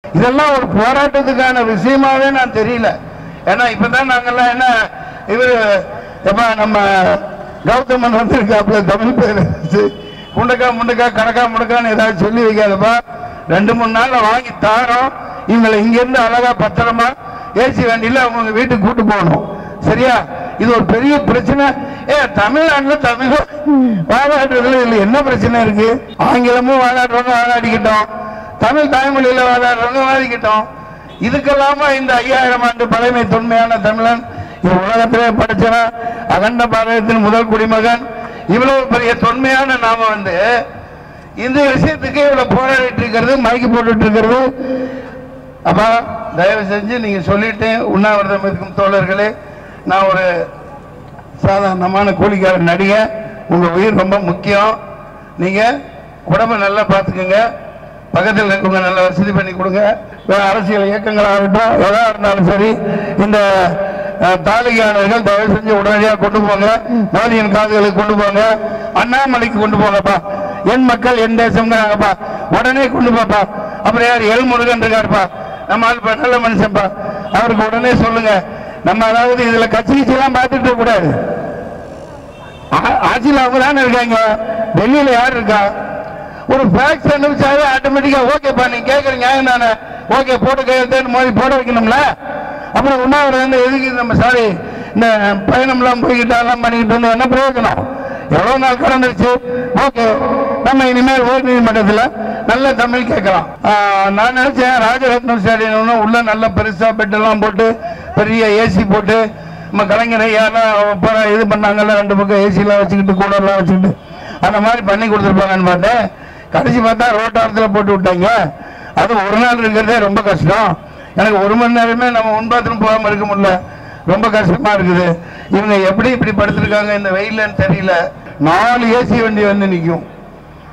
இதெல்லாம் ஒரு போராட்டத்துக்கான விஷயமாவே நான் தெரியல. ஏன்னா இப்பதான் நாங்கெல்லாம் என்ன இவரு நம்ம கௌதமன் வந்திருக்காப்புல தமிழ் பேர் முண்டக்கா முண்டக்கா கணக்கா முண்டக்கான்னு ஏதாவது சொல்லி வைக்காதப்பா. 2-3 நாள்ல வாங்கி தாரோம். இவங்களை இங்கிருந்து அழகா பத்திரமா ஏசி வண்டியில அவங்க வீட்டுக்கு கூட்டு போகணும். சரியா? இது ஒரு பெரிய பிரச்சனை. தமிழ்நாட்டுல தமிழ் வாதாடுறதுல இதுல என்ன பிரச்சனை இருக்கு? ஆங்கிலமும் வாதாடுறவங்க வாதாடிக்கிட்டோம், தமிழ் தாய்மொழியில வாதாடுறவங்க வாதிக்கிட்டோம். இதுக்கெல்லாம இந்த 5000 ஆண்டு பழமை தொன்மையான தமிழன் உலகத்திலே படிச்சனா அகண்ட பாரதத்தின் முதல் குடிமகன் இவ்வளவு பெரிய தொன்மையான நாம இந்த விஷயத்துக்கு இவ்வளவு போராடிட்டு இருக்கிறது, மைக்கு போட்டுட்டு இருக்கிறது. அப்பா தயவு செஞ்சு நீங்க சொல்லிட்டு உண்ணாவிரதம் இருக்கும் தோழர்களே, நான் ஒரு சாதாரணமான கூலிக்கார நடிகை. உங்க உயிர் ரொம்ப முக்கியம். நீங்க உடம்பை நல்லா பார்த்துக்கோங்க. பக்கத்தில் இருக்கவங்க நல்லா வசதி பண்ணி கொடுங்க. அரசியல் இயக்கங்களாகட்டும் எதா இருந்தாலும் சரி, இந்த தாலிகானவர்கள் தயவு செஞ்சு உடனடியாக கொண்டு போங்க. மோதியின் காதுகளுக்கு கொண்டு போங்க, அண்ணாமலைக்கு கொண்டு போங்கப்பா. என் மக்கள் என் தேசம்ங்கிறாங்கப்பா, உடனே கொண்டு போப்பா. அப்புறம் யார் எல் முருகன் இருக்காருப்பா, நம்ம நல்ல மனுஷன்ப்பா, அவருக்கு உடனே சொல்லுங்க. நம்ம அதாவது இதுல கட்சி எல்லாம் பார்த்துட்டு கூடாது. ஆட்சியில் அவங்க தானே இருக்காங்க, டெல்லியில யார் இருக்கா? ஒரு ஃபேக்ஸ் அனுப்பிச்சாவே ஆட்டோமேட்டிக்கா ஓகேப்பா நீங்க கேட்கற நியாயம் தானே, ஓகே போட்டு கையெழுத்து மோதி போட வைக்கணும்ல. அப்புறம் உண்ணாவிரதம் எதுக்கு நம்ம சாரி இந்த பயணம்லாம் போய்கிட்டு எல்லாம் பண்ணிக்கிட்டு வந்து என்ன பிரயோஜனம்? எவ்வளவு நாள் கடந்துருச்சு. ஓகே, நம்ம இனிமேல் உயர் நீதிமன்றத்தில் நல்ல தமிழ் கேட்கலாம். நான் நினைச்சேன் ராஜரத்னம் ஸ்டேடியம் உள்ள நல்ல பெருசா பெட்டெல்லாம் போட்டு பெரிய ஏசி போட்டு நம்ம கலைஞரை யாரும் இது பண்ணாங்கல்ல, 2 பக்கம் ஏசிலாம் வச்சுக்கிட்டு கூட எல்லாம் வச்சுக்கிட்டு அந்த மாதிரி பண்ணி கொடுத்துருப்பாங்கன்னு பார்த்தேன். கடைசி பார்த்தா ரோட்டாரத்தில் போட்டு விட்டாங்க. அது ஒரு நாள் இருக்கிறதே ரொம்ப கஷ்டம். எனக்கு 1 மணி நேரமே நம்ம உண்பாத்திரம் போகாம இருக்க முடியல, ரொம்ப கஷ்டமா இருக்குது. இவங்க எப்படி இப்படி படுத்திருக்காங்க இந்த வெயிலன்னு தெரியல. 4 ஏசி வண்டி நிற்கும்.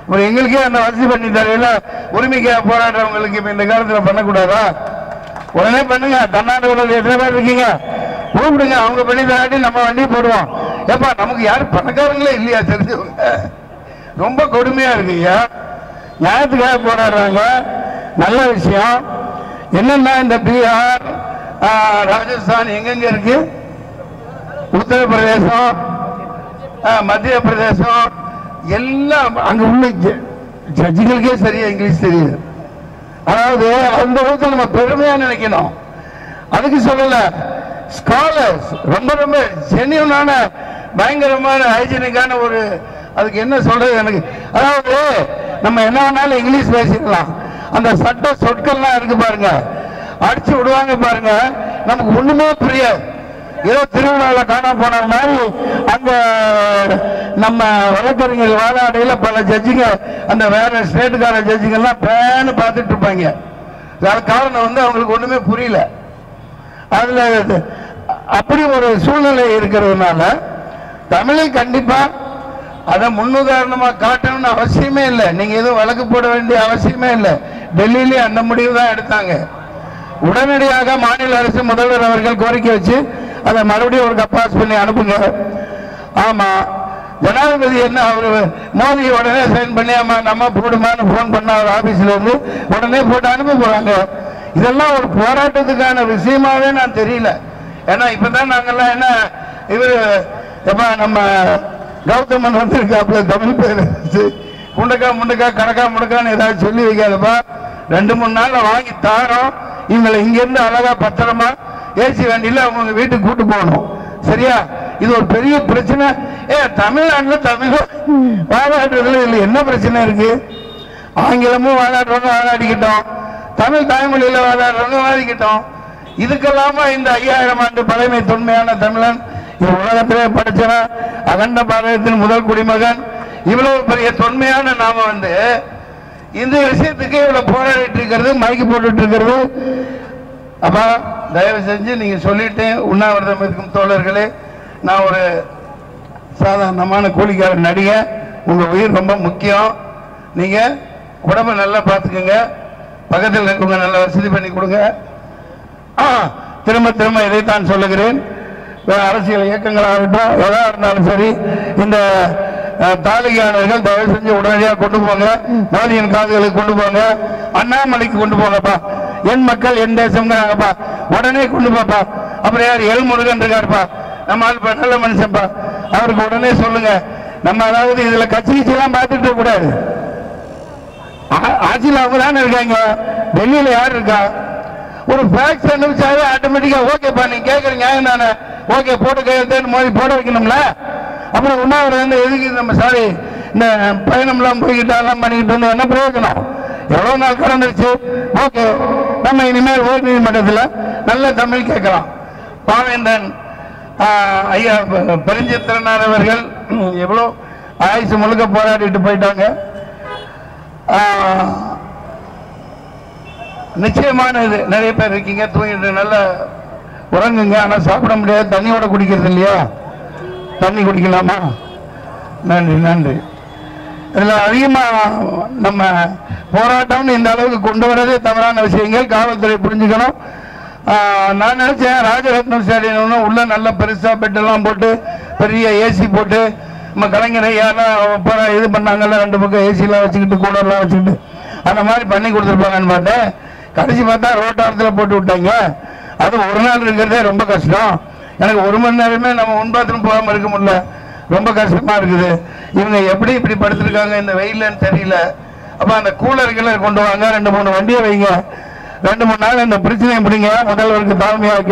அப்புறம் எங்களுக்கே அந்த வசதி பண்ணி தரையில உரிமைக்காக போராடுறவங்களுக்கு இப்ப இந்த காலத்துல பண்ணக்கூடாதா? உடனே பண்ணுங்க. கர்நாடகாவில் எத்தனை பேர் இருக்கீங்க கூப்பிடுங்க, அவங்க பண்ணி தராட்டி நம்ம வண்டி போடுவோம். ஏப்பா நமக்கு யாரும் பணக்காரங்களே இல்லையா தெரிஞ்சவங்க? ரொம்ப கொடுமையா இருக்குங்க. நியாயத்துக்காக போராடுறாங்க, நல்ல விஷயம். என்னன்னா இந்த பீகார் ராஜஸ்தான் எங்கெங்க இருக்கு, உத்தரப்பிரதேசம் மத்திய பிரதேசம் எல்லாம் அங்க உள்ள ஜட்ஜிகளுக்கே சரியா இங்கிலீஷ் தெரியுது. அதாவது அந்த அளவுக்கு நம்ம பெருமையா நினைக்கணும். அதுக்கு சொல்லல, ஸ்காலர்ஸ் ரொம்ப ரொம்ப ஜென்யூனான பயங்கரமான ஹைஜீனிக்கான ஒரு, அதுக்கு என்ன சொல்றது எனக்கு, அதாவது நம்ம என்ன வேணாலும் இங்கிலீஷ் பேசிக்கலாம். அந்த சட்ட சொற்கள்லாம் இருக்கு பாருங்க, அடிச்சு விடுவாங்க பாருங்க, நமக்கு ஒண்ணுமே புரியாது. ஏதோ திருவிழாவில் காண போன மாதிரி அந்த நம்ம வழக்கறிஞர் வாதாடையில பல ஜட்ஜிங்க அந்த வேற ஸ்டேட்டுக்கார ஜட்ஜிங்கெல்லாம் பேன்னு பார்த்துட்டு இருப்பாங்க. காரணம் அவங்களுக்கு ஒண்ணுமே புரியல. அதுல அப்படி ஒரு சூழ்நிலை இருக்கிறதுனால தமிழில் கண்டிப்பா அதை முன்னுதாரணமா காட்டணும்னு அவசியமே இல்லை. நீங்க எதுவும் வழக்கு போட வேண்டிய அவசியமே இல்லை. டெல்லியிலே அந்த முடிவு தான் எடுத்தாங்க. உடனடியாக மாநில அரசு முதல்வர் அவர்கள் கோரிக்கை வச்சு அதை மறுபடியும் ஒரு கப்பாஸ் பண்ணி அனுப்புங்க. ஆமா, ஜனாதிபதி என்ன அவரு மோடி உடனே சைன் பண்ணி ஆமா நம்ம போடுமான்னு போன் பண்ண அவர் ஆபீஸ்ல இருந்து உடனே போட்டு அனுப்ப போறாங்க. இதெல்லாம் ஒரு போராட்டத்துக்கான விஷயமாவே நான் தெரியல. ஏன்னா இப்பதான் நாங்கெல்லாம் என்ன இவரு நம்ம கௌதமன் வந்திருக்காப்புல தமிழ் பேர் முண்டக்கா முண்டக்கா கணக்கா முண்டக்கான்னு ஏதாவது சொல்லி வைக்காதப்பா. 2-3 நாள்ல வாங்கி தாரோம். இவங்களை இங்கிருந்து அழகா பத்திரமா ஏசி வண்டியில அவங்க வீட்டுக்கு கூட்டு போகணும். சரியா? இது ஒரு பெரிய பிரச்சனை. தமிழ்நாட்டுல தமிழ் வாதாடுறதுல இதுல என்ன பிரச்சனை இருக்கு? ஆங்கிலமும் வாதாடுறவங்க வாதாடிக்கிட்டோம், தமிழ் தாய்மொழியில வாதாடுறவங்க வாதிக்கிட்டோம். இதுக்கெல்லாம இந்த 5000 ஆண்டு பழமை தொன்மையான தமிழன் உலகத்திலே படிச்சனா அகண்ட பாரதத்தின் முதல் குடிமகன் இவ்வளவு பெரிய தொன்மையான நாம இந்த விஷயத்துக்கு இவ்வளவு போராடிட்டு இருக்கிறது, மைக்கு போட்டுட்டு இருக்கிறது. அப்பா தயவு செஞ்சு நீங்க சொல்லிட்டு உண்ணாவிரதம் இருக்கும் தோழர்களே, நான் ஒரு சாதாரணமான கூலிக்கார நடிகை. உங்க உயிர் ரொம்ப முக்கியம். நீங்க உடம்பை நல்லா பார்த்துக்கோங்க. பக்கத்தில் இருக்கவங்க நல்லா வசதி பண்ணி கொடுங்க. திரும்ப திரும்ப இதைத்தான் சொல்லுகிறேன். அரசியல் இயக்கங்களாகட்டும் எதா இருந்தாலும் சரி, இந்த தாலிகானவர்கள் தயவு செஞ்சு உடனடியாக கொண்டு போங்க. மோதியின் காதுகளுக்கு கொண்டு போங்க, அண்ணாமலைக்கு கொண்டு போங்கப்பா. என் மக்கள் என் தேசம்ங்கிறாங்கப்பா, உடனே கொண்டு பாப்பா. அப்புறம் யார் எல் முருகன் இருக்காருப்பா, நம்ம ஆள் நல்ல மனுஷன்ப்பா, அவருக்கு உடனே சொல்லுங்க. நம்ம அதாவது இதுல கட்சி எல்லாம் பார்த்துட்டு கூடாது. ஆட்சியில் அவங்க தானே இருக்காங்க, டெல்லியில யார் இருக்கா? ஒரு ஃபேக்ஸ் அனுப்பிச்சாவே ஆட்டோமேட்டிக்கா ஓகேப்பா, நீங்க கேட்கற நியாயம் தானே, ஓகே போட்டு கையெழுத்து மோதி போட வைக்கணும்ல. அப்புறம் உண்ணாவிரதம் வந்து எதுக்கு நம்ம சாரி இந்த பயணம்லாம் போய்கிட்டு எல்லாம் பண்ணிக்கிட்டு வந்து என்ன பிரயோஜனம்? எவ்வளவு நாள் கடந்துருச்சு. ஓகே, நம்ம இனிமேல் உயர் நீதிமன்றத்தில் நல்ல தமிழ் கேட்கலாம். பாவேந்தன் ஐயா பெருஞ்சித்திரனார் அவர்கள் எவ்வளோ ஆயுசு முழுக்க போராடிட்டு போயிட்டாங்க. நிச்சயமான இது நிறைய பேர் இருக்கீங்க, தூங்கிட்டு நல்லா உறங்குங்க. ஆனால் சாப்பிட முடியாது, தண்ணியோட குடிக்கிறது இல்லையா? தண்ணி குடிக்கலாமா? நன்றி நன்றி. இதில் அதிகமாக நம்ம போராட்டம்னு இந்த அளவுக்கு கொண்டு வரதே தவறான விஷயங்கள், காவல்துறை புரிஞ்சுக்கணும். நான் நினைச்சேன் ராஜரத்னம் ஸ்டேடியம் உள்ள நல்ல பெருசா பெட்டெல்லாம் போட்டு பெரிய ஏசி போட்டு நம்ம கலைஞரை யாரெல்லாம் இது பண்ணாங்கல்ல, 2 பக்கம் ஏசிலாம் வச்சுக்கிட்டு கூடலாம் வச்சுக்கிட்டு அந்த மாதிரி பண்ணி கொடுத்துருப்பாங்கன்னு பார்த்தேன். கடைசி பார்த்தா ரோட்டாரத்தில் போட்டு விட்டாங்க. அது ஒரு நாள் இருக்கிறதே ரொம்ப கஷ்டம். எனக்கு 1 மணி நேரமே நம்ம பாத்ரூம் போகாமல் இருக்க முடியல, ரொம்ப கஷ்டமா இருக்குது. இவங்க எப்படி இப்படி படுத்திருக்காங்க இந்த வெயிலன்னு தெரியல. அப்ப அந்த கூலர்களை கொண்டு வாங்க, 2-3 வண்டியை வைங்க, 2-3 நாள் இந்த பிரச்சனையை பிடிங்க. முதல்வருக்கு தாழ்மையாக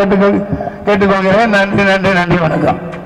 கேட்டுக்கொள்கிறேன். நன்றி நன்றி நன்றி, வணக்கம்.